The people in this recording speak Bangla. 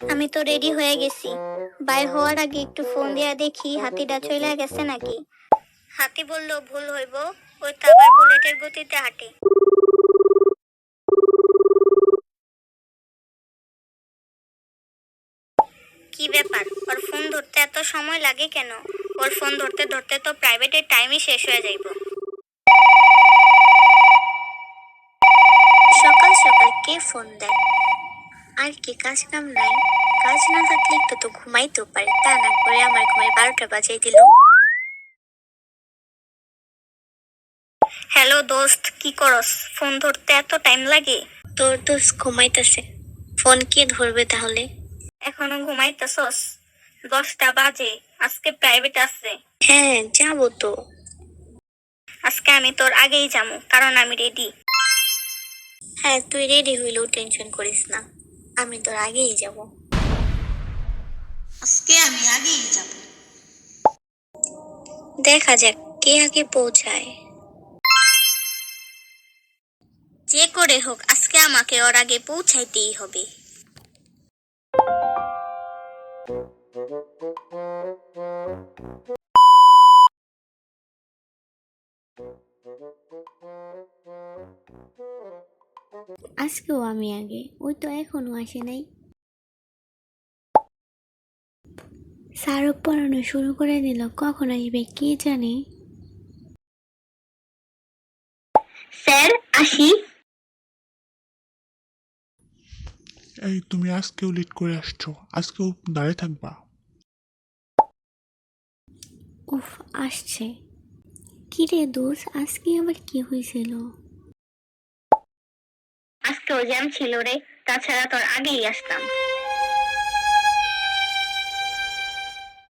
আমি তো রেডি হয়ে গেছি। বাইর হওয়ার আগে একটু ফোন দিয়া দেখি হাতিটা চলে গেছে নাকি। হাতি বললো ভুল হইব, ওই তো আবার বুলেটের গতিতে হাঁটে। কি ব্যাপার, ওর ফোন ধরতে এত সময় লাগে কেন? ওর ফোন ধরতে ধরতে তো প্রাইভেটের টাইমই শেষ হয়ে যাইব। সকাল সকাল কে ফোন দেয়? আর কি কাজ কাম নাই? কাজ না থাকলে একটু তো ঘুমাইতেও পারে, তা না করে আমার ঘুমের 12টা বাজাই দিল। হ্যালো দোস্ত, কি করস? ফোন ধরতে এত টাইম লাগে? তোর দোস্ত ঘুমাইতেছে, ফোন কে ধরবে তাহলে? এখনো ঘুমাইতেছস? 10টা বাজে, আজকে প্রাইভেট আছে। হ্যাঁ যাবো তো। আজকে আমি তোর আগেই যাবো, কারণ আমি রেডি। হ্যাঁ তুই রেডি হইলেও টেনশন করিস না, আমি তোর আগেই যাব। আজকে আমি আগেই যাব। দেখা যাক কে আগে পৌঁছায়। যে করে হোক আজকে আমাকে ওর আগে পৌঁছাইতেই হবে। আজকেও আমি আগে, ওই তো এখনো আসে নাই। স্যারও পড়ানো শুরু করে দিল, কখন আসবে কে জানে। স্যার আসি। এই তুমি আজকেও লেট করে আসছো, আজকেও দাঁড়িয়ে থাকবা? উফ, আসছে। কি রে দোষ, আজকে আবার কি হয়েছিল? আজকেও জ্যাম ছিল রে, তাছাড়া তোর আগেই আসতাম।